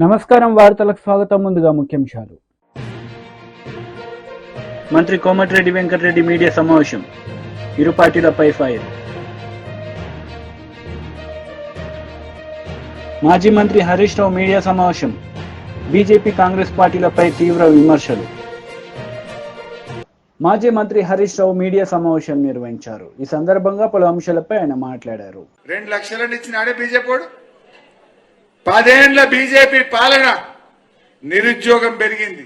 నమస్కారం వార్తలకు స్వాగతం. ముందుగా ముఖ్యాంశాలు. మంత్రి కోమటిరెడ్డి వెంకటరెడ్డి మీడియా సమావేశం. ఇరు పార్టీలపై ఫైర్. మాజీ మంత్రి హరీష్ రావు మీడియా సమావేశం. బీజేపీ కాంగ్రెస్ పార్టీలపై తీవ్ర విమర్శలు. మాజీ మంత్రి హరీష్ రావు మీడియా సమావేశం నిర్వహించారు. ఈ సందర్భంగా పలు అంశాలపై ఆయన మాట్లాడారు. 2 లక్షలను ఇచ్చినాడే బీజేపీ. 10 ఏళ్ల బీజేపీ పాలన నిరుద్యోగం పెరిగింది,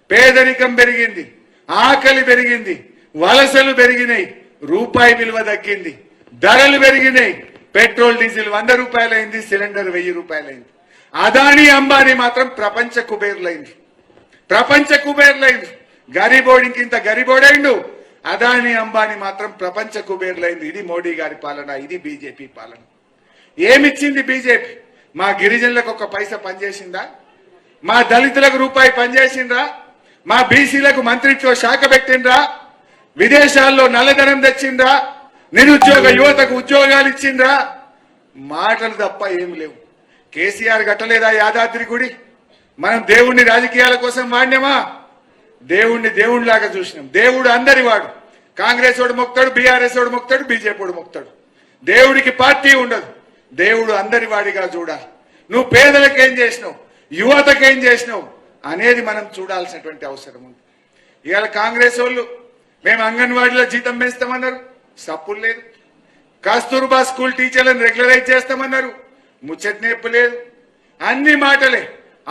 పేదరికం పెరిగింది, ఆకలి పెరిగింది, వలసలు పెరిగినాయి, రూపాయి విలువ తగ్గింది, ధరలు పెరిగినాయి. పెట్రోల్ డీజిల్ 100 రూపాయలైంది, సిలిండర్ 1000 రూపాయలైంది. అదానీ అంబానీ మాత్రం ప్రపంచ కుబేర్లైంది. గరీబోడికి ఇంత గరీబోడైండు. అదానీ అంబానీ మాత్రం ప్రపంచ కుబేర్లైంది. ఇది మోడీ గారి పాలన, ఇది బీజేపీ పాలన. ఏమిచ్చింది బీజేపీ? మా గిరిజనులకు 1 పైసా పనిచేసిందా? మా దళితులకు రూపాయి పనిచేసిండ్రా? మా బీసీలకు మంత్రిత్వ శాఖ పెట్టిండ్రా? విదేశాల్లో నల్లధనం తెచ్చిండ్రా? నిరుద్యోగ యువతకు ఉద్యోగాలు ఇచ్చిండ్రా? మాటలు తప్ప ఏం లేవు. కేసీఆర్ కట్టలేదా యాదాద్రి గుడి? మనం దేవుణ్ణి రాజకీయాల కోసం వాడినామా? దేవుణ్ణి దేవుడిలాగా చూసినాం. దేవుడు అందరి వాడు. కాంగ్రెస్ వాడు మొక్తాడు, బీఆర్ఎస్ వాడు మొక్తాడు, బీజేపీ వాడు మొక్తాడు. దేవుడికి పార్టీ ఉండదు. దేవుడు అందరి వాడిగా చూడాలి. నువ్వు పేదలకేం చేసినావు, యువతకేం చేసినావు అనేది మనం చూడాల్సినటువంటి అవసరం ఉంది. ఇవాళ కాంగ్రెస్ వాళ్ళు మేము అంగన్వాడీలో జీతం పెంచుతామన్నారు, సప్పులు లేదు. కస్తూర్బా స్కూల్ టీచర్లను రెగ్యులరైజ్ చేస్తామన్నారు, ముచ్చట నేర్పు లేదు. అన్ని మాటలే.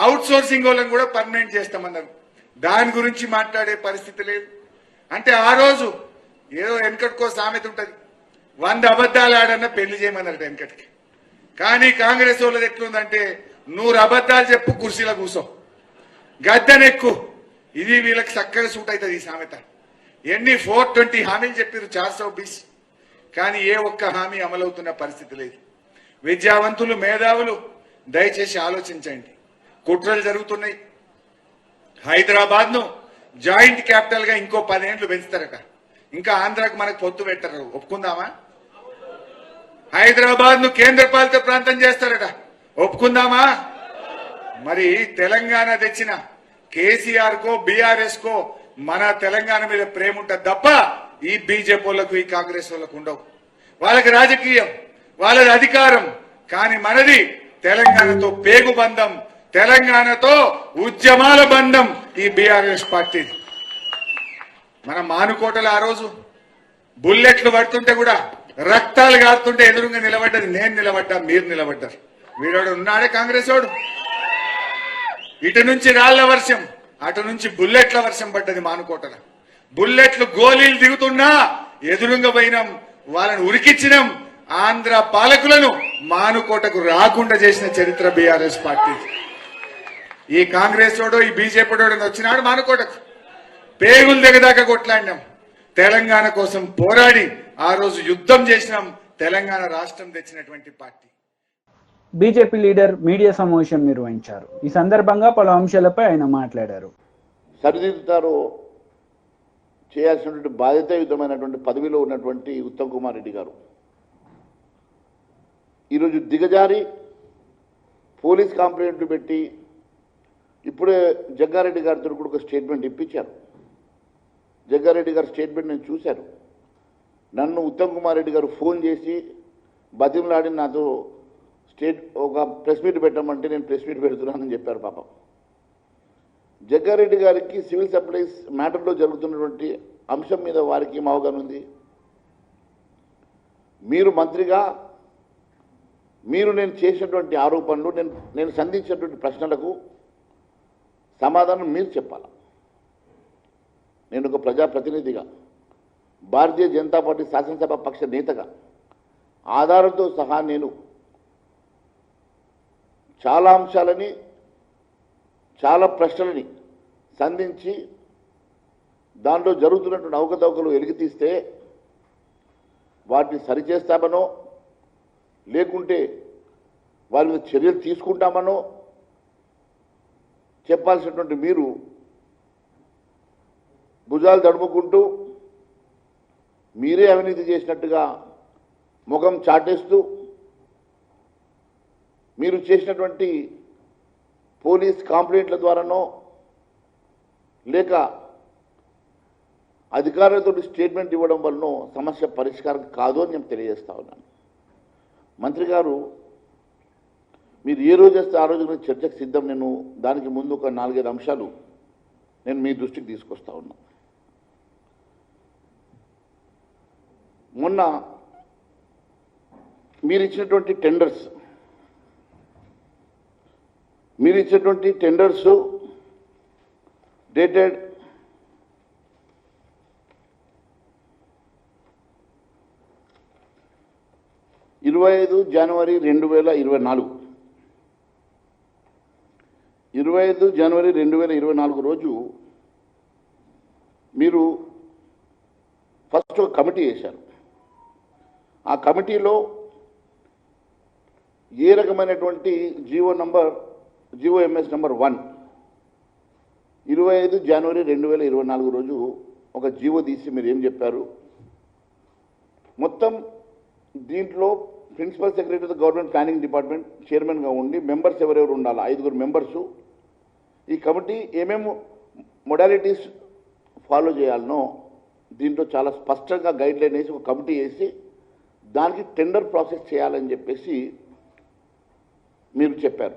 అవుట్ సోర్సింగ్ వాళ్ళని కూడా పర్మనెంట్ చేస్తామన్నారు, దాని గురించి మాట్లాడే పరిస్థితి లేదు. అంటే ఆ రోజు ఏదో వెనకటికో సామెత ఉంటుంది, 100 అబద్దాలు ఆడన్నా పెళ్లి చేయమన్నారు వెనకటికి. కానీ కాంగ్రెస్ వాళ్ళది ఎట్లుందంటే 100 అబద్దాలు చెప్పు, కుర్చీలో కూర్చో, గద్దెనెక్కు. ఇది వీళ్ళకి చక్కగా సూట్ అవుతుంది ఈ సామెత. ఎన్ని 420 హామీలు చెప్పారు, 420, కానీ ఏ ఒక్క హామీ అమలవుతున్న పరిస్థితి లేదు. విద్యావంతులు, మేధావులు దయచేసి ఆలోచించండి. కుట్రలు జరుగుతున్నాయి. హైదరాబాద్ ను జాయింట్ క్యాపిటల్ గా ఇంకో 10 ఏళ్లు పెంచుతారట. ఇంకా ఆంధ్రాకు మనకు పొత్తు పెట్టరు, ఒప్పుకుందామా? హైదరాబాద్ ను కేంద్ర పాలిత ప్రాంతం చేస్తారట, ఒప్పుకుందామా? మరి తెలంగాణ తెచ్చిన కేసీఆర్ కో బీఆర్ఎస్ కో మన తెలంగాణ మీద ప్రేమ ఉంటుంది తప్ప ఈ బీజేపీ వాళ్ళకు, ఈ కాంగ్రెస్ వాళ్ళకు ఉండవు. వాళ్ళకి రాజకీయం, వాళ్ళది అధికారం. కానీ మనది తెలంగాణతో పేగు బంధం, తెలంగాణతో ఉద్యమాల బంధం ఈ బీఆర్ఎస్ పార్టీ. మన మానుకోటలో ఆ రోజు బుల్లెట్లు పడుతుంటే కూడా, రక్తాలు గారుతుంటే ఎదురుగా నిలబడ్డది నేను నిలబడ్డా, మీరు నిలబడ్డారు. వీడోడు ఉన్నాడే కాంగ్రెస్ వాడు. ఇటు నుంచి రాళ్ల వర్షం, అటు నుంచి బుల్లెట్ల వర్షం పడ్డది మానుకోటల. బుల్లెట్లు గోళీలు దిగుతున్నా ఎదురుగా పోయినాం, వాళ్ళని ఉరికిచ్చినాం. ఆంధ్ర పాలకులను మానుకోటకు రాకుండా చేసిన చరిత్ర బీఆర్ఎస్ పార్టీ. ఈ కాంగ్రెస్ వాడు, ఈ బీజేపీ వాడు వచ్చినాడు మానుకోటకు, పేగులు దిగదాకా కొట్లాడినాం. తెలంగాణ కోసం పోరాడి ఆ రోజు యుద్ధం చేసినాం. తెలంగాణ రాష్ట్రం తెచ్చినటువంటి పార్టీ. బీజేపీ లీడర్ మీడియా సమావేశం నిర్వహించారు. ఈ సందర్భంగా పలు అంశాలపై ఆయన మాట్లాడారు. సరిదిద్దుతారు చేయాల్సినటువంటి బాధ్యతాయుతమైనటువంటి పదవిలో ఉన్నటువంటి ఉత్తమ్ కుమార్ రెడ్డి గారు ఈరోజు దిగజారి పోలీస్ కంప్లైంట్లు పెట్టి ఇప్పుడే జగ్గారెడ్డి గారితో కూడా ఒక స్టేట్మెంట్ ఇప్పించారు. జగ్గారెడ్డి గారి స్టేట్మెంట్ నేను చూశాను. నన్ను ఉత్తమ్ కుమార్ రెడ్డి గారు ఫోన్ చేసి బతిమలాడి నాతో ఒక ప్రెస్ మీట్ పెట్టమంటే నేను ప్రెస్ మీట్ పెడుతున్నానని చెప్పారు. పాపం జగ్గారెడ్డి గారికి సివిల్ సప్లైస్ మ్యాటర్లో జరుగుతున్నటువంటి అంశం మీద వారికి ఏం అవగాహన ఉంది? మీరు మంత్రిగా నేను చేసినటువంటి ఆరోపణలు, నేను సంధించినటువంటి ప్రశ్నలకు సమాధానం మీరు చెప్పాలి. నేను ఒక ప్రజాప్రతినిధిగా, భారతీయ జనతా పార్టీ శాసనసభ పక్ష నేతగా ఆధారంతో సహా నేను చాలా అంశాలని, చాలా ప్రశ్నలని సంధించి దాంట్లో జరుగుతున్నటువంటి అవకతవకలు వెలికితీస్తే వాటిని సరిచేస్తామనో లేకుంటే వారి మీద చర్యలు తీసుకుంటామనో చెప్పాల్సినటువంటి మీరు భుజాలు తడుముకుంటూ మీరే అవినీతి చేసినట్టుగా ముఖం చాటేస్తూ మీరు చేసినటువంటి పోలీస్ కంప్లైంట్ల ద్వారానో లేక అధికారులతో స్టేట్మెంట్ ఇవ్వడం వలన సమస్య పరిష్కారం కాదు అని నేను తెలియజేస్తా ఉన్నాను. మంత్రి గారు, మీరు ఏ రోజు వస్తే ఆ రోజు నేను చర్చకు సిద్ధం. నేను దానికి ముందు ఒక 4-5 అంశాలు నేను మీ దృష్టికి తీసుకొస్తా ఉన్నా. మొన్న మీరు ఇచ్చినటువంటి టెండర్స్ డేటెడ్ 25 జనవరి 2024. 25 జనవరి 2024 రోజు మీరు ఫస్ట్ ఒక కమిటీ వేశారు. ఆ కమిటీలో ఏ రకమైనటువంటి జిఓఎంఎస్ నంబర్ 1 25 జనవరి 2024 రోజు ఒక జీవో తీసి మీరు ఏం చెప్పారు? మొత్తం దీంట్లో principal secretary of the government planning department చైర్మన్గా ఉండి మెంబర్స్ ఎవరెవరు ఉండాలి? 5 మెంబర్సు. ఈ కమిటీ ఏమేమి మొడాలిటీస్ ఫాలో చేయాలనో దీంట్లో చాలా స్పష్టంగా గైడ్లైన్ వేసి ఒక కమిటీ వేసి దానికి టెండర్ ప్రాసెస్ చేయాలని చెప్పేసి మీరు చెప్పారు.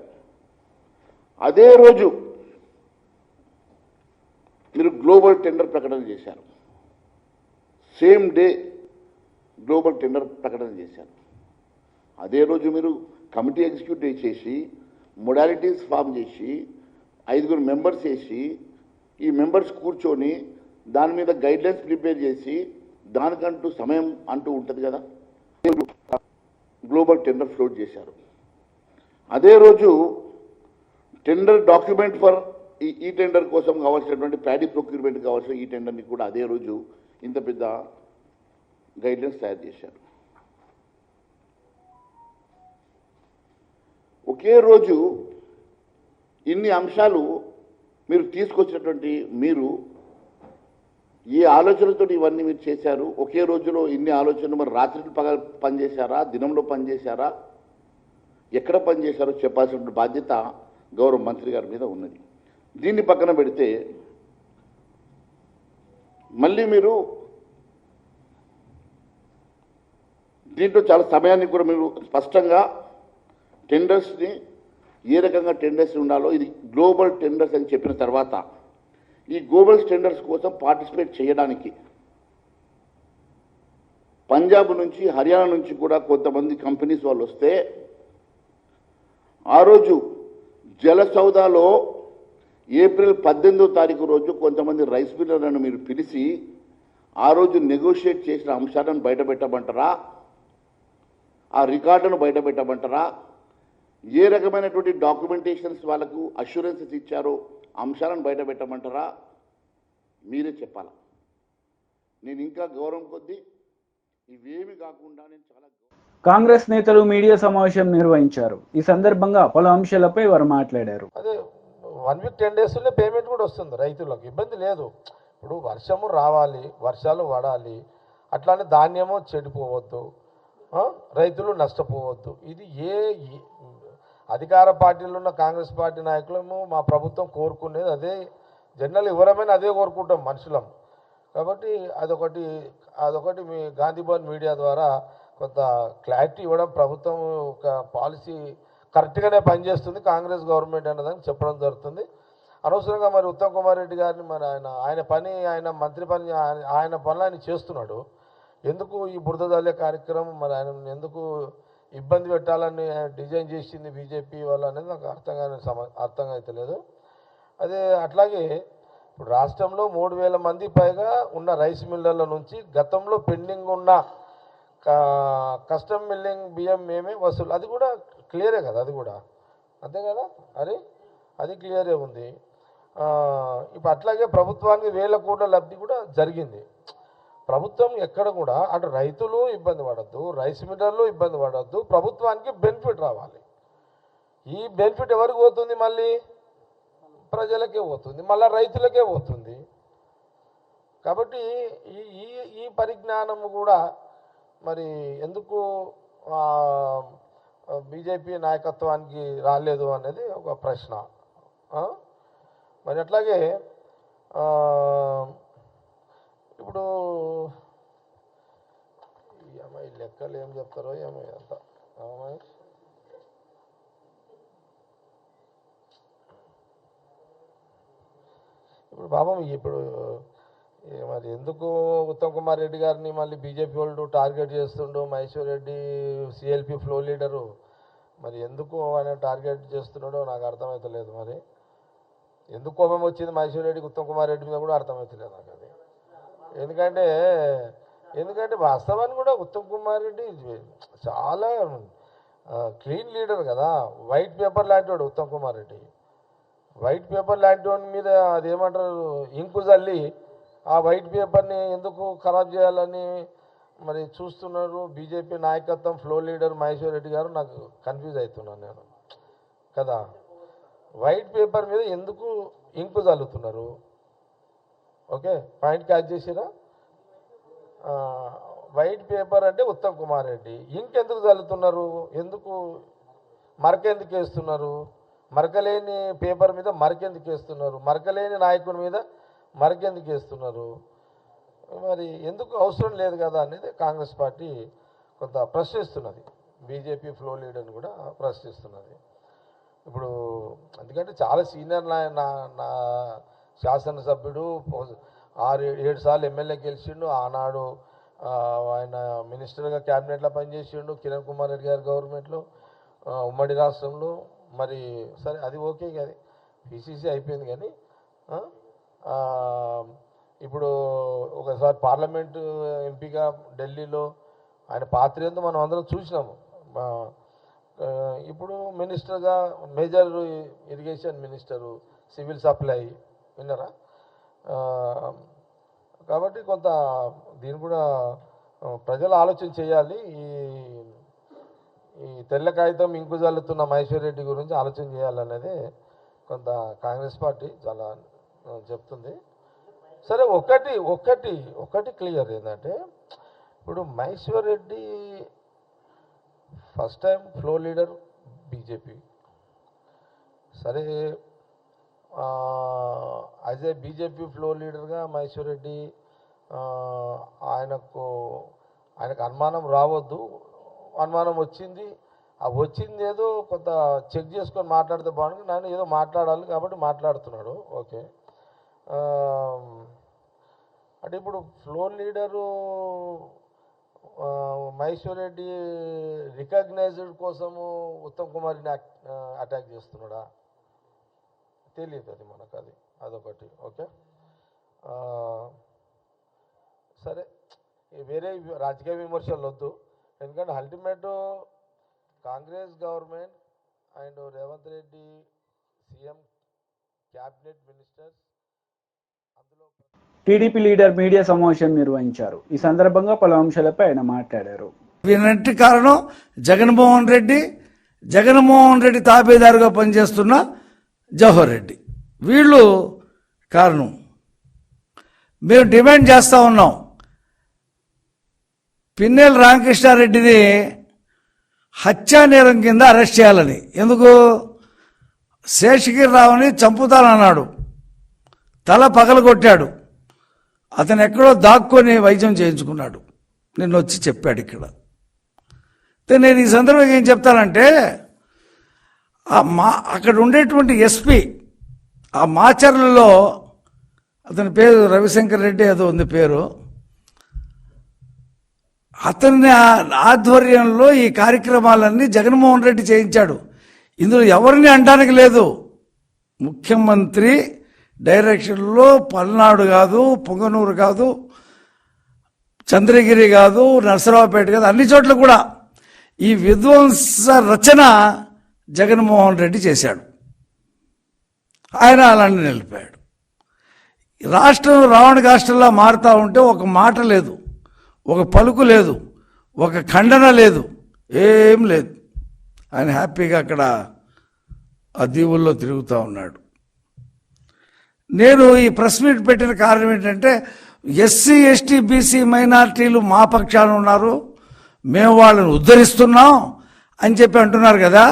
అదే రోజు మీరు గ్లోబల్ టెండర్ ప్రకటన చేశారు. సేమ్ డే గ్లోబల్ టెండర్ ప్రకటన చేశారు. అదే రోజు మీరు కమిటీ ఎగ్జిక్యూటివ్ చేసి మొడాలిటీస్ ఫామ్ చేసి 5 మెంబర్స్ వేసి ఈ మెంబర్స్ కూర్చొని దాని మీద గైడ్లైన్స్ ప్రిపేర్ చేసి దానికంటూ సమయం అంటూ ఉంటుంది కదా, గ్లోబల్ టెండర్ ఫ్లోట్ చేశారు. అదే రోజు టెండర్ డాక్యుమెంట్ ఫర్ ఈ టెండర్ కోసం కావాల్సినటువంటి ప్యాడీ ప్రొక్యూర్మెంట్ కావాల్సిన ఈ టెండర్ని కూడా అదే రోజు ఇంత పెద్ద గైడ్లైన్స్ తయారు చేశారు. ఒకే రోజు ఇన్ని అంశాలు మీరు తీసుకొచ్చినటువంటి మీరు ఏ ఆలోచనతో ఇవన్నీ మీరు చేశారు? ఒకే రోజులో ఇన్ని ఆలోచనలు మరి రాత్రి పగలు పనిచేశారా, దినంలో పనిచేశారా, ఎక్కడ పనిచేశారో చెప్పాల్సిన బాధ్యత గౌరవ మంత్రి గారి మీద ఉన్నది. దీన్ని పక్కన పెడితే మళ్ళీ మీరు దీంట్లో చాలా సమయాన్ని కూడా మీరు స్పష్టంగా టెండర్స్ని ఏ రకంగా టెండర్స్ ఉండాలో ఇది గ్లోబల్ టెండర్స్ అని చెప్పిన తర్వాత ఈ గ్లోబల్ టెండర్స్ కోసం పార్టిసిపేట్ చేయడానికి పంజాబ్ నుంచి హర్యానా నుంచి కూడా కొంతమంది కంపెనీస్ వాళ్ళు వస్తే ఆ రోజు జలసౌదాలో ఏప్రిల్ 18వ తారీఖు రోజు కొంతమంది రైస్ మిల్లర్లను మీరు పిలిచి ఆ రోజు నెగోషియేట్ చేసిన అంశాలను బయటపెట్టమంటారా? ఆ రికార్డును బయటపెట్టమంటారా? ఏ రకమైనటువంటి డాక్యుమెంటేషన్స్ వాళ్ళకు అష్యూరెన్సెస్ ఇచ్చారో అంశాలను బయటపెట్టమంటారా? మీరే చెప్పాలా. నేను ఇంకా గౌరవం కొద్దీ ఇవేమి కాకుండా నేను చాలా కాంగ్రెస్ నేతలు మీడియా సమావేశం నిర్వహించారు. ఈ సందర్భంగా పలు అంశాలపై వారు మాట్లాడారు. అదే 1 వీక్ 10 డేస్లో పేమెంట్ కూడా వస్తుంది రైతులకు, ఇబ్బంది లేదు. ఇప్పుడు వర్షము రావాలి, వర్షాలు పడాలి, అట్లానే ధాన్యము చెడిపోవద్దు, రైతులు నష్టపోవద్దు. ఇది ఏ అధికార పార్టీలో ఉన్న కాంగ్రెస్ పార్టీ నాయకులము మా ప్రభుత్వం కోరుకునేది అదే. జనరల్ ఎవరమైనా అదే కోరుకుంటాం మనుషులం. కాబట్టి అదొకటి మీ గాంధీ భవన్ మీడియా ద్వారా కొంత క్లారిటీ ఇవ్వడం, ప్రభుత్వం ఒక పాలసీ కరెక్ట్గానే పనిచేస్తుంది కాంగ్రెస్ గవర్నమెంట్ అన్నదని చెప్పడం జరుగుతుంది. అనవసరంగా మరి ఉత్తమ్ కుమార్ రెడ్డి గారిని మరి ఆయన మంత్రి పని ఆయన పనులు ఆయన చేస్తున్నాడు. ఎందుకు ఈ బురద జల్లే కార్యక్రమం మరి ఆయన ఎందుకు ఇబ్బంది పెట్టాలని డిజైన్ చేసింది బీజేపీ వాళ్ళు అనేది నాకు అర్థంగా అయితే లేదు. అదే అట్లాగే ఇప్పుడు రాష్ట్రంలో 3000 మంది పైగా ఉన్న రైస్ మిల్లర్ల నుంచి గతంలో పెండింగ్ ఉన్న కస్టమ్ మిల్లింగ్ బియ్యం మేమే వసూలు, అది కూడా క్లియరే కదా, అది కూడా అంతే కదా, అది క్లియరే ఉంది. ఇప్పుడు అట్లాగే ప్రభుత్వానికి 1000 కోట్ల లబ్ధి కూడా జరిగింది. ప్రభుత్వం ఎక్కడ కూడా అటు రైతులు ఇబ్బంది పడద్దు, రైస్ మిల్లర్లు ఇబ్బంది పడద్దు, ప్రభుత్వానికి బెనిఫిట్ రావాలి. ఈ బెనిఫిట్ ఎవరికి పోతుంది? మళ్ళీ ప్రజలకే పోతుంది, మళ్ళీ రైతులకే పోతుంది. కాబట్టి ఈ పరిజ్ఞానం కూడా మరి ఎందుకు బీజేపీ నాయకత్వానికి రాలేదు అనేది ఒక ప్రశ్న. మరి అట్లాగే ఇప్పుడు ఈ లెక్కలు ఏం చెప్తారో ఏమో అంత ఇప్పుడు పాపం ఇప్పుడు మరి ఎందుకు ఉత్తమ్ కుమార్ రెడ్డి గారిని మళ్ళీ బీజేపీ వాళ్ళు టార్గెట్ చేస్తుండు, Maheshwar Reddy CLP flow leader మరి ఎందుకు ఆయన టార్గెట్ చేస్తున్నాడో నాకు అర్థమవుతలేదు. మరి ఎందుకు కోపం వచ్చింది మహేశ్వర్ రెడ్డికి ఉత్తమ్ కుమార్ రెడ్డి మీద కూడా అర్థమవుతలేదు నాకు అది. ఎందుకంటే వాస్తవాన్ని కూడా ఉత్తమ్ కుమార్ రెడ్డి చాలా క్లీన్ లీడర్ కదా, వైట్ పేపర్ లాంటి వాడు ఉత్తమ్ కుమార్ రెడ్డి. వైట్ పేపర్ లాంటి వాడి మీద అదేమంటారు ఇంకు చల్లి ఆ వైట్ పేపర్ని ఎందుకు ఖరాబ్ చేయాలని మరి చూస్తున్నారు బీజేపీ నాయకత్వం, ఫ్లో లీడర్ మహేశ్వర్ రెడ్డి గారు. నాకు కన్ఫ్యూజ్ అవుతున్నాను నేను కదా. వైట్ పేపర్ మీద ఎందుకు ఇంకు చల్లుతున్నారు? ఓకే, పాయింట్ క్యాచ్ చేసిరా? వైట్ పేపర్ అంటే ఉత్తమ్ కుమార్ రెడ్డి, ఇంకెందుకు చల్లుతున్నారు? ఎందుకు మరకెందుకు వేస్తున్నారు? మరకలేని పేపర్ మీద మరకెందుకు వేస్తున్నారు? మరకలేని నాయకుడి మీద మరకెందుకు వేస్తున్నారు? మరి ఎందుకు అవసరం లేదు కదా అనేది కాంగ్రెస్ పార్టీ కొంత ప్రశ్నిస్తున్నది, బీజేపీ ఫ్లో లీడర్ని కూడా ప్రశ్నిస్తున్నది. ఇప్పుడు ఎందుకంటే చాలా సీనియర్ నా శాసనసభ్యుడు, 6-7 సార్లు ఎమ్మెల్యే గెలిచిండు, ఆనాడు ఆయన మినిస్టర్గా క్యాబినెట్లో పనిచేసిండు కిరణ్ కుమార్ రెడ్డి గారి గవర్నమెంట్లో ఉమ్మడి రాష్ట్రంలో. మరి సరే అది ఓకే, కానీ పిసిసి అయిపోయింది. కానీ ఇప్పుడు ఒకసారి పార్లమెంటు ఎంపీగా ఢిల్లీలో ఆయన పాత్ర ఏందో మనం అందరం చూసినాము. ఇప్పుడు మినిస్టర్గా major irrigation minister, civil supply విన్నారా? కాబట్టి కొంత దీన్ని కూడా ప్రజలు ఆలోచన చేయాలి. ఈ తెల్ల కాగితం ఇంకు జల్లుతున్న మహేశ్వర్ రెడ్డి గురించి ఆలోచన చేయాలనేది కొంత కాంగ్రెస్ పార్టీ చాలా చెప్తుంది. సరే, ఒకటి క్లియర్ ఏంటంటే ఇప్పుడు Maheshwar Reddy first time flow leader BJP. సరే, యాజ్ ఏ బీజేపీ ఫ్లో లీడర్గా మహేశ్వర్ రెడ్డి ఆయనకు అనుమానం రావద్దు. అనుమానం వచ్చింది, ఆ వచ్చింది ఏదో కొంత చెక్ చేసుకొని మాట్లాడితే బాగుంది. నేను ఏదో మాట్లాడాలి కాబట్టి మాట్లాడుతున్నాడు. ఓకే, అంటే ఇప్పుడు floor leader Maheshwar Reddy recognized కోసము ఉత్తమ్ కుమార్ని అటాక్ చేస్తున్నాడా తెలియదు, అది మనకు అదొకటి. ఓకే, సరే, వేరే రాజకీయ విమర్శలు వద్దు. ఎందుకంటే ultimate Congress government and Revanth Reddy CM, cabinet ministers, అందులో టీడీపీ లీడర్ మీడియా సమావేశం నిర్వహించారు. ఈ సందర్భంగా పలు అంశాలపై ఆయన మాట్లాడారు. వీనట్టి కారణం జగన్మోహన్ రెడ్డి తాబేదారుగా పనిచేస్తున్న జవహర్ రెడ్డి, వీళ్ళు కారణం. మేము డిమాండ్ చేస్తూ ఉన్నాం, పిన్నెల రామకృష్ణారెడ్డిని హత్యా నేరం కింద అరెస్ట్ చేయాలని. ఎందుకు? శేషగిరిరావుని చంపుతానన్నాడు, తల పగలగొట్టాడు, అతను ఎక్కడో దాక్కొని వైద్యం చేయించుకున్నాడు, నిన్న వచ్చి చెప్పాడు ఇక్కడ. నేను ఈ సందర్భంగా ఏం చెప్తానంటే, అక్కడ ఉండేటువంటి ఎస్పీ ఆ మాచర్లలో, అతని పేరు రవిశంకర్ రెడ్డి ఏదో ఉంది పేరు, అతని ఆధ్వర్యంలో ఈ కార్యక్రమాలన్నీ జగన్మోహన్ రెడ్డి చేయించాడు. ఇందులో ఎవరిని అనడానికి లేదు. ముఖ్యమంత్రి డైరెక్షన్లో పల్నాడు కాదు, పొంగనూరు కాదు, చంద్రగిరి కాదు, నర్సరావుపేట కాదు, అన్ని చోట్ల కూడా ఈ విధ్వంస రచన జగన్మోహన్ రెడ్డి చేశాడు. ఆయన అలానే నిలిపాడు. రాష్ట్రం రావణ రాష్ట్రంలో మారుతూ ఉంటే ఒక మాట లేదు, ఒక పలుకు లేదు, ఒక ఖండన లేదు, ఏం లేదు. ఆయన హ్యాపీగా అక్కడ ఆ దీవుల్లో తిరుగుతూ ఉన్నాడు. నేను ఈ ప్రెస్ మీట్ పెట్టిన కారణం ఏంటంటే, ఎస్సీ ఎస్టీ బీసీ మైనారిటీలు మా పక్షాన ఉన్నారు, మేము వాళ్ళని ఉద్ధరిస్తున్నాం అని చెప్పి అంటున్నారు కదా.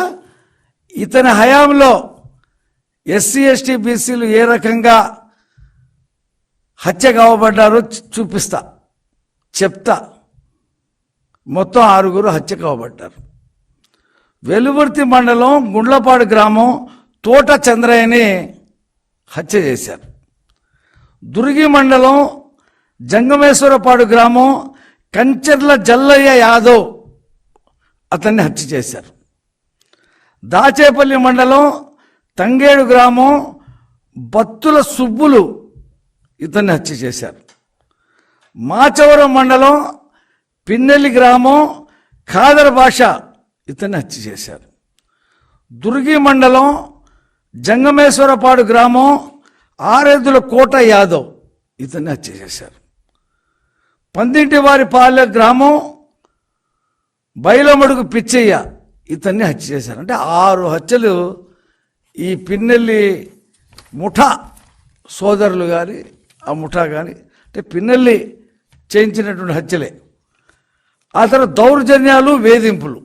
ఇతని హయాంలో ఎస్సీ ఎస్టీ బీసీలు ఏ రకంగా హత్య కావబడ్డారో చెప్తా. మొత్తం 6 హత్య కావబడ్డారు. వెలువర్తి మండలం గుండ్లపాడు గ్రామం తోట చంద్రయ్యని హత్య చేశారు. దుర్గి మండలం జంగమేశ్వరపాడు గ్రామం కంచెర్ల జల్లయ్య యాదవ్ అతన్ని హత్య చేశారు. దాచేపల్లి మండలం తంగేడు గ్రామం బత్తుల సుబ్బులు ఇతన్ని హత్య చేశారు. మాచవరం మండలం పిన్నెల్లి గ్రామం ఖాదర్ భాష ఇతన్ని హత్య చేశారు. దుర్గి మండలం జంగమేశ్వరపాడు గ్రామం ఆరెద్దుల కోట యాదవ్ ఇతన్ని హత్య చేశారు. పందింటివారిపాలె గ్రామం బైలమడుగు పిచ్చయ్య ఇతన్ని హత్య చేశారు. అంటే 6 హత్యలు ఈ పిన్నెల్లి ముఠా సోదరులు కానీ ఆ ముఠా కానీ అంటే పిన్నెల్లి చేయించినటువంటి హత్యలే. ఆ తర్వాత దౌర్జన్యాలు వేధింపులు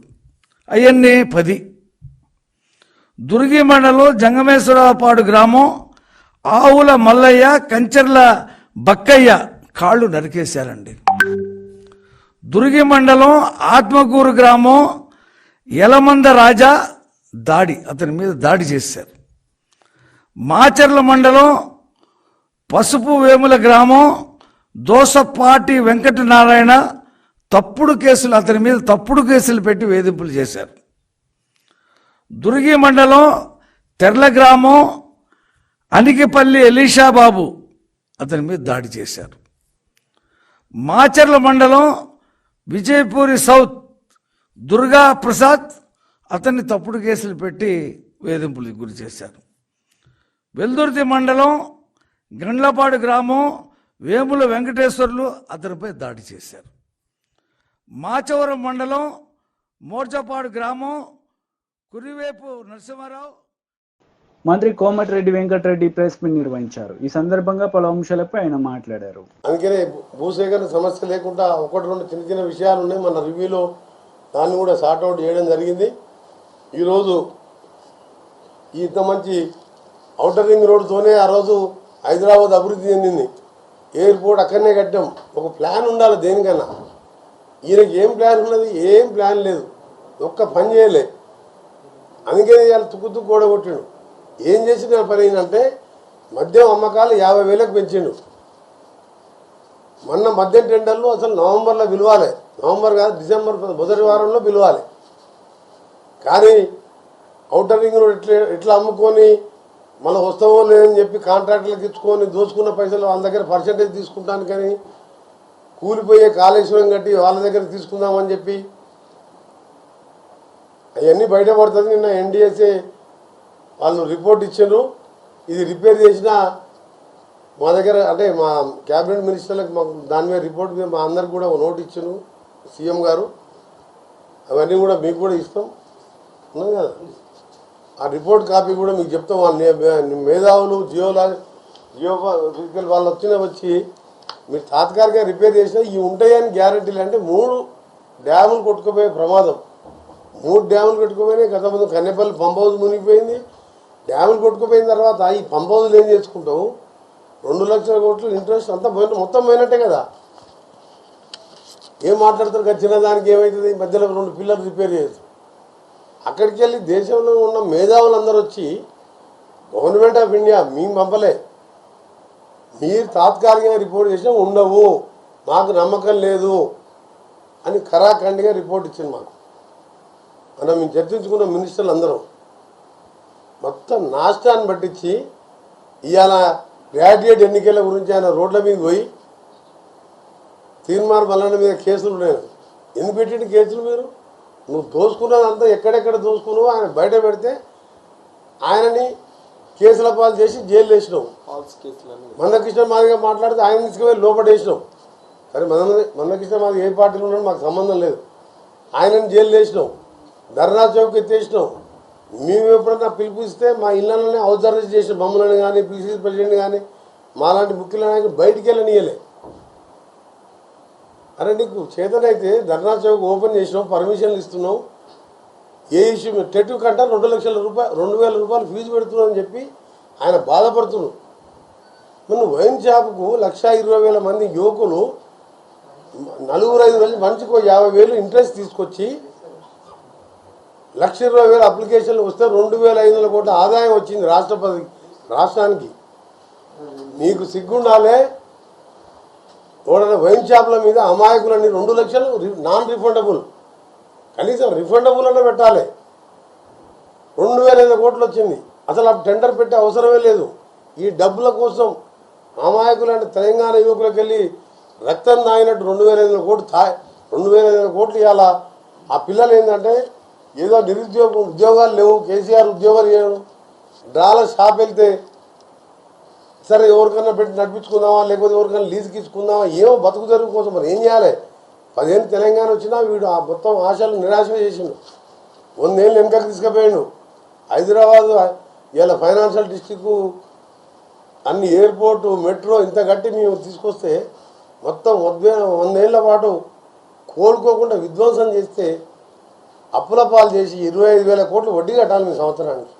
అవన్నీ 10. దుర్గి మండలం జంగమేశ్వరపాడు గ్రామం ఆవుల మల్లయ్య కంచెర్ల బక్కయ్య కాళ్ళు నరికేశారండి. దుర్గి మండలం ఆత్మకూరు గ్రామం యలమంద రాజా అతని మీద దాడి చేశారు. మాచర్ల మండలం పసుపు వేముల గ్రామం దోసపాటి వెంకటనారాయణ అతని మీద తప్పుడు కేసులు పెట్టి వేధింపులు చేశారు. దుర్గి మండలం తెర్ల గ్రామం అనికిపల్లి ఎలీషాబాబు అతని మీద దాడి చేశారు. మాచర్ల మండలం విజయపూరి సౌత్ దుర్గా ప్రసాద్ అతన్ని తప్పుడు కేసులు పెట్టి వేధింపులకు గురి చేశారు. వెల్దుర్తి మండలం గండ్లపాడు గ్రామం వేముల వెంకటేశ్వర్లు అతనిపై దాడి చేశారు. మాచవరం మండలం మోర్చపాడు గ్రామం కురివేపు నరసింహారావు. మంత్రి కోమటిరెడ్డి వెంకటరెడ్డి ప్రెస్ మీట్ నిర్వహించారు. ఈ సందర్భంగా పలు అంశాలపై ఆయన మాట్లాడారు. అందుకనే భూసేకరణ సమస్య లేకుండా 1-2 చిన్న విషయాలు ఉన్నాయి. మన రివ్యూలో దాన్ని కూడా సార్ట్అవుట్ చేయడం జరిగింది. ఈరోజు ఇంత మంచి ఔటర్ రింగ్ రోడ్తోనే ఆ రోజు హైదరాబాద్ అభివృద్ధి చెందింది. ఎయిర్పోర్ట్ అక్కడనే కట్టాం. ఒక ప్లాన్ ఉండాలి దేనికన్నా. ఈయనకి ఏం ప్లాన్ ఉన్నది? ఏం ప్లాన్ లేదు. ఒక్క పని చేయలే. అందుకని ఇవాళ తుక్కు కూడగొట్టిండు. ఏం చేసిన పని ఏంటంటే మద్యం అమ్మకాలు 50,000కు పెంచిండు. మొన్న మద్యం టెండర్లు అసలు నవంబర్లో పిలవాలి. నవంబర్ కాదు, డిసెంబర్ మొదటి వారంలో పిలవాలి. కానీ ఔటర్ రింగ్ రోడ్ ఎట్లా అమ్ముకొని మళ్ళీ వస్తావో లేదని చెప్పి కాంట్రాక్టర్లకు ఇచ్చుకొని దోచుకున్న పైసలు వాళ్ళ దగ్గర పర్సెంటేజ్ తీసుకుంటాను కానీ కూలిపోయే కాళేశ్వరం కట్టి వాళ్ళ దగ్గర తీసుకుందామని చెప్పి అవన్నీ బయటపడుతుంది. నిన్న ఎన్డీఎస్ఏ వాళ్ళు రిపోర్ట్ ఇచ్చారు. ఇది రిపేర్ చేసిన మా దగ్గర అంటే మా క్యాబినెట్ మినిస్టర్లకు మాకు దాని మీద రిపోర్ట్ మీద మా అందరికి కూడా నోట్ ఇచ్చాను సీఎం గారు. అవన్నీ కూడా మీకు కూడా ఇస్తాం ఉన్నాం కదా. ఆ రిపోర్ట్ కాపీ కూడా మీకు చెప్తాం. వాళ్ళ మేధావులు జియోఫిజికల్ వాళ్ళు వచ్చి మీరు తాత్కాలికంగా రిపేర్ చేసినా ఇవి ఉంటాయని గ్యారంటీలు. అంటే 3 డ్యాములు కొట్టుకుపోయే ప్రమాదం. 3 డ్యాములు కొట్టుకుపోయినాయి. గత ముందు కన్నెపల్లి పంప్ హౌస్ మునిగిపోయింది. డ్యాములు కొట్టుకుపోయిన తర్వాత ఈ పంప్ హౌస్లు ఏం చేసుకుంటావు? 2 లక్షల కోట్లు ఇంట్రెస్ట్ అంతా మొత్తం పోయినట్టే కదా. ఏం మాట్లాడతారు? చిన్న దానికి ఏమవుతుంది? మధ్యలో 2 పిల్లలు రిపేర్ చేయొచ్చు. అక్కడికి వెళ్ళి దేశంలో ఉన్న మేధావులందరూ వచ్చి గవర్నమెంట్ ఆఫ్ ఇండియా మేము పంపలే, మీరు తాత్కాలికంగా రిపోర్ట్ చేసినా ఉండవు, మాకు నమ్మకం లేదు అని ఖరాఖండిగా రిపోర్ట్ ఇచ్చింది మాకు. మేము చర్చించుకున్న మినిస్టర్లు అందరం మొత్తం నాష్టాన్ని పట్టించి ఇవాళ గ్రాడ్యుయేట్ ఎన్నికల గురించి ఆయన రోడ్ల మీద పోయి తీర్మాన మల్లన్న మీద కేసులు ఉన్నాయి. ఎందుకు పెట్టిన కేసులు? మీరు నువ్వు దోసుకున్నదంతా ఎక్కడెక్కడ దోసుకున్నావు ఆయన బయట పెడితే ఆయనని కేసుల పాలు చేసి జైలు వేసినావు. మందకృష్ణ మాదిగా మాట్లాడితే ఆయన తీసుకుపోయి లోపడేసినావు. సరే మందకృష్ణ మాది ఏ పార్టీలో ఉన్నాడు మాకు సంబంధం లేదు. ఆయనని జైలు వేసినావు. ధర్నా చౌక్ ఎత్తేసినావు. మేము ఎప్పుడన్నా పిలిపిస్తే మా ఇళ్లలోనే హౌస్ అరెస్ట్ చేసిన మమ్మల్ని కానీ పిసిసి ప్రెసిడెంట్ కానీ మాలాంటి ముఖ్యుల నాయకులు బయటికి వెళ్ళనియలే. అరే నీకు చేతనైతే ధర్నా చౌక్ ఓపెన్ చేసినావు, పర్మిషన్లు ఇస్తున్నావు. ఏ ఇష్యూ టెట్ కంటే 2,00,000 రూపాయలు 2,000 రూపాయలు ఫీజు పెడుతున్నావు అని చెప్పి ఆయన బాధపడుతున్నారు. మన వైన్ షాపుకు 1,20,000 మంది యువకులు 4-5 రోజులు మంచికి 50,000 ఇంట్రెస్ట్ తీసుకొచ్చి 1,20,000 అప్లికేషన్లు వస్తే 2,500 కోట్ల ఆదాయం వచ్చింది రాష్ట్రానికి. మీకు సిగ్గుండాలే. ఎవరైనా వైన్ షాపుల మీద అమాయకులని 2 లక్షలు నాన్ రిఫండబుల్, కనీసం రిఫండబుల్ అన్న పెట్టాలి. 2,500 కోట్లు వచ్చింది. అసలు ఆ టెండర్ పెట్టే అవసరమే లేదు. ఈ డబ్బుల కోసం అమాయకులు తెలంగాణ యువకులకు వెళ్ళి రక్తం తాగినట్టు 2,500 కోట్లు 2,500 కోట్లు ఇవాళ ఆ పిల్లలు ఏంటంటే ఏదో ఉద్యోగాలు లేవు, కేసీఆర్ ఉద్యోగాలు చేయడం, డ్రాల షాప్ వెళ్తే సరే ఎవరికన్నా పెట్టి నడిపించుకుందామా, లేకపోతే ఎవరికైనా లీజుకి ఇచ్చుకుందామా, ఏమో బతుకు తెరువు కోసం. మరి ఏం చేయాలి? 10 ఏళ్ళు తెలంగాణ వచ్చినా వీడు ఆ మొత్తం ఆశలు నిరాశ చేసిండు. 100 ఏళ్ళు వెనకకి తీసుకుపోయాడు. హైదరాబాద్ ఇలా ఫైనాన్షియల్ డిస్ట్రిక్ట్ అన్ని ఎయిర్పోర్టు, మెట్రో ఇంత గట్టి మేము తీసుకొస్తే మొత్తం 100 ఏళ్ల పాటు కోలుకోకుండా విధ్వంసం చేస్తే అప్పుల పాలు చేసి 25,000 కోట్లు వడ్డీ కట్టాలి మీ సంవత్సరానికి.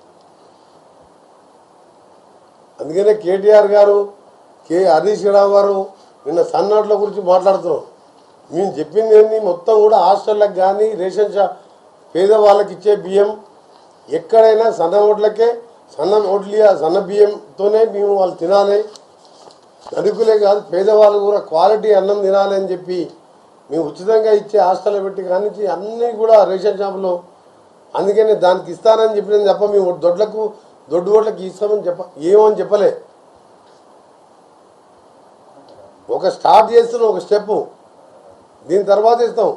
అందుకనే కేటీఆర్ గారు, హరీష్ రావు గారు నిన్న సన్నోట్ల గురించి మాట్లాడుతున్నాం. మేము చెప్పింది ఏంది, మొత్తం కూడా హాస్టళ్ళకి కానీ రేషన్ షాప్ పేదవాళ్ళకి ఇచ్చే బియ్యం ఎక్కడైనా సన్న ఓట్లకే సన్న బియ్యంతోనే మేము వాళ్ళు తినాలి. ధనికులే కాదు పేదవాళ్ళు కూడా క్వాలిటీ అన్నం తినాలి అని చెప్పి మేము ఉచితంగా ఇచ్చే హాస్టల్లో పెట్టి కానీ అన్నీ కూడా రేషన్ షాపులో. అందుకని దానికి ఇస్తానని చెప్పిన తప్ప మేము దొడ్డు ఓట్లకి ఇస్తామని ఏమని చెప్పలే. ఒక స్టార్ట్ చేస్తున్నాం, ఒక స్టెప్, దీని తర్వాత ఇస్తాం.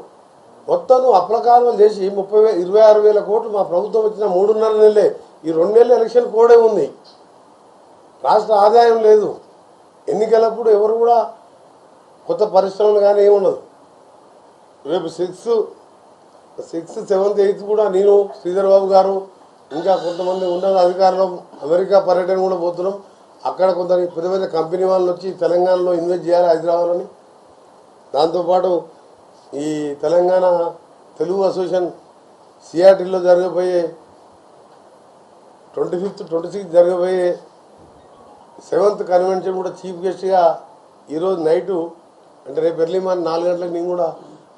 మొత్తం నువ్వు అప్లకాలం చేసి 26,000 కోట్లు మా ప్రభుత్వం వచ్చిన 3.5 నెలలే. ఈ 2 నెలలు ఎలక్షన్ కోడే ఉంది. రాష్ట్ర ఆదాయం లేదు. ఎన్నికలప్పుడు ఎవరు కూడా కొత్త పరిశ్రమలు కానీ ఏముండదు. రేపు 6th, 7th, 8th కూడా నేను, శ్రీధర్ బాబు గారు, ఇంకా కొంతమంది ఉన్నత అధికారులు అమెరికా పర్యటన కూడా పోతున్నాం. అక్కడ కొంత పెద్ద పెద్ద కంపెనీ వాళ్ళు వచ్చి తెలంగాణలో ఇన్వెస్ట్ చేయాలి హైదరాబాద్లోని. దాంతోపాటు ఈ తెలంగాణ తెలుగు అసోసియేషన్ సిఆర్టీలో జరగబోయే 25th, 26th జరగబోయే 7th కన్వెన్షన్ కూడా చీఫ్ గెస్ట్గా ఈరోజు నైటు అంటే రేపు ఎర్లీ మార్నింగ్ 4 గంటలకు నేను కూడా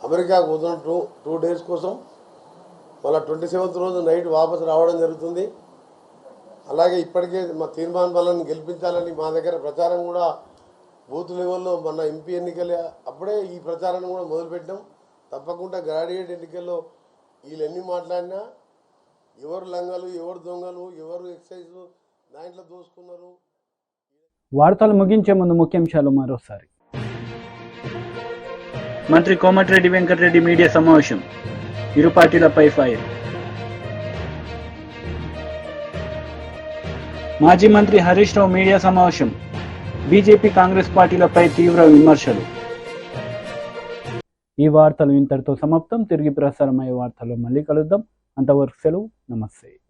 అమెరికాకు పోతున్నాను 2 days కోసం. మళ్ళీ 27th రోజు నైట్ వాపసు రావడం జరుగుతుంది. అలాగే ఇప్పటికే మా తీర్మాన్ బలాన్ని గెలిపించాలని మా దగ్గర ప్రచారం కూడా బూత్ లెవెల్లో మన ఎంపీ ఎన్నికలు అప్పుడే ఈ ప్రచారాన్ని కూడా మొదలుపెట్టాం. తప్పకుండా గ్రాడ్యుయేట్ ఎన్నికల్లో వీళ్ళు ఎన్ని మాట్లాడినా ఎవరు లంగలు, ఎవరు దొంగలు, ఎవరు ఎక్సైజ్ దాంట్లో దోసుకున్నారు. వార్తలు ముగించే ముందు ముఖ్యాంశాలు మరోసారి. మంత్రి కోమటిరెడ్డి వెంకటరెడ్డి మీడియా సమావేశం, ఇరు పార్టీలపై ఫైర్. మాజీ మంత్రి హరీష్ రావు మీడియా సమావేశం, బీజేపీ కాంగ్రెస్ పార్టీలపై తీవ్ర విమర్శలు. ఈ వార్తలు ఇంతటితో సమాప్తం. తిరిగి ప్రసారమయ్యే వార్తల్లో మళ్ళీ కలుద్దాం. అంతవరకు సెలవు. నమస్తే.